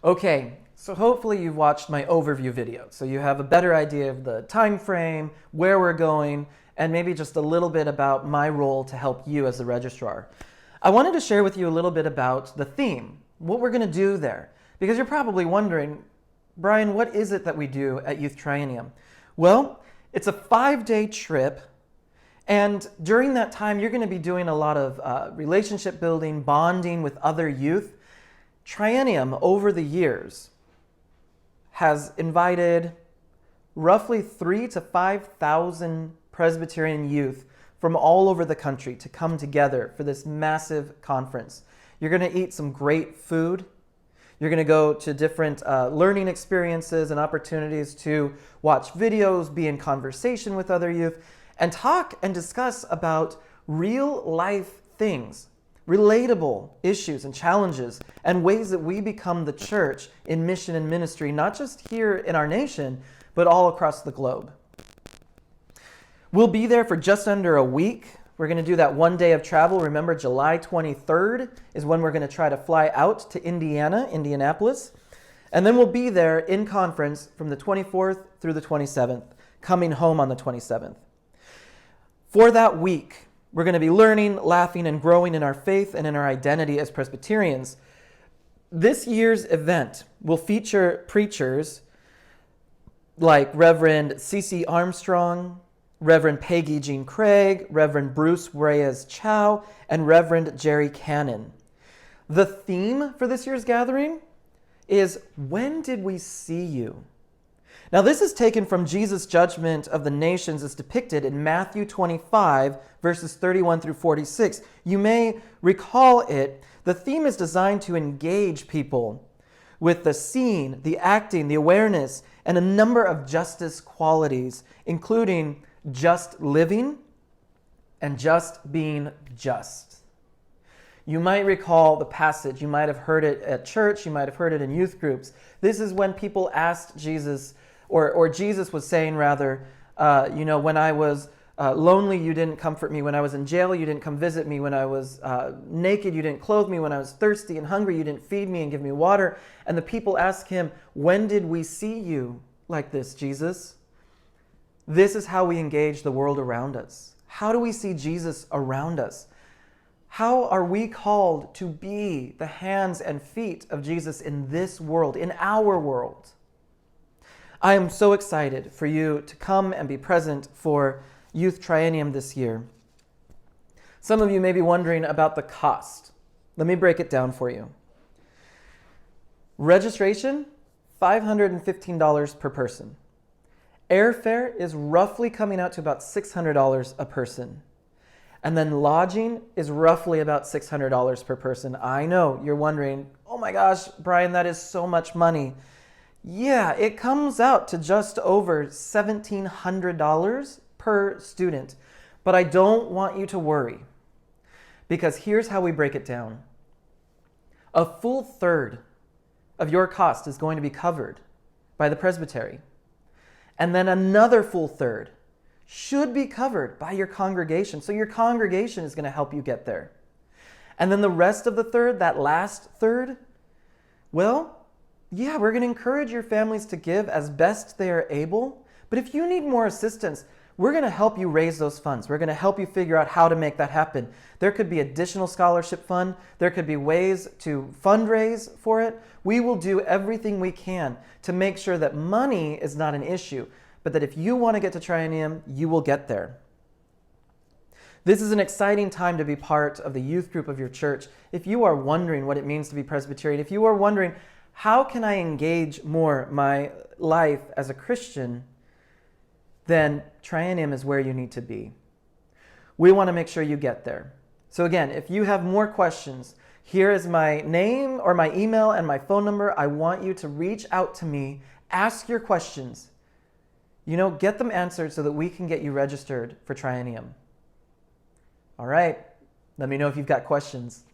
Okay, so hopefully you've watched my overview video, so you have a better idea of the time frame, where we're going, and maybe just a little bit about my role to help you as the registrar. I wanted to share with you a little bit about the theme, what we're going to do there, because you're probably wondering, Brian, what is it that we do at Youth Triennium? Well, it's a 5-day trip, and during that time you're going to be doing a lot of relationship building, bonding with other youth. Triennium, over the years, has invited roughly 3,000 to 5,000 Presbyterian youth from all over the country to come together for this massive conference. You're going to eat some great food. You're going to go to different learning experiences and opportunities to watch videos, be in conversation with other youth, and talk and discuss about real life things, relatable issues and challenges, and ways that we become the church in mission and ministry, not just here in our nation, but all across the globe. We'll be there for just under a week. We're going to do that 1 day of travel. Remember, July 23rd is when we're going to try to fly out to Indianapolis. And then we'll be there in conference from the 24th through the 27th, coming home on the 27th. For that week, we're going to be learning, laughing, and growing in our faith and in our identity as Presbyterians. This year's event will feature preachers like Reverend C.C. Armstrong, Reverend Peggy Jean Craig, Reverend Bruce Reyes Chow, and Reverend Jerry Cannon. The theme for this year's gathering is, when did we see you? Now, this is taken from Jesus' judgment of the nations as depicted in Matthew 25, verses 31 through 46. You may recall it. The theme is designed to engage people with the seeing, the acting, the awareness, and a number of justice qualities, including just living and just being just. You might recall the passage. You might have heard it at church. You might have heard it in youth groups. This is when people asked Jesus, or Jesus was saying rather, when I was lonely, you didn't comfort me. When I was in jail, you didn't come visit me. When I was naked, you didn't clothe me. When I was thirsty and hungry, you didn't feed me and give me water. And the people asked him, when did we see you like this, Jesus? This is how we engage the world around us. How do we see Jesus around us? How are we called to be the hands and feet of Jesus in this world, in our world? I am so excited for you to come and be present for Youth Triennium this year. Some of you may be wondering about the cost. Let me break it down for you. Registration, $515 per person. Airfare is roughly coming out to about $600 a person. And then lodging is roughly about $600 per person. I know you're wondering, oh my gosh, Brian, that is so much money. Yeah, it comes out to just over $1,700 per student. But I don't want you to worry, because here's how we break it down. A full third of your cost is going to be covered by the presbytery. And then another full third should be covered by your congregation. So your congregation is going to help you get there. And then the rest of the third, that last third, well, yeah, we're going to encourage your families to give as best they are able. But if you need more assistance, we're going to help you raise those funds. We're going to help you figure out how to make that happen. There could be additional scholarship fund. There could be ways to fundraise for it. We will do everything we can to make sure that money is not an issue, but that if you want to get to Triennium, you will get there. This is an exciting time to be part of the youth group of your church. If you are wondering what it means to be Presbyterian, if you are wondering, how can I engage more my life as a Christian, then Triennium is where you need to be. We want to make sure you get there. So again, if you have more questions, here is my name or my email and my phone number. I want you to reach out to me, ask your questions. Get them answered so that we can get you registered for Triennium. All right, let me know if you've got questions.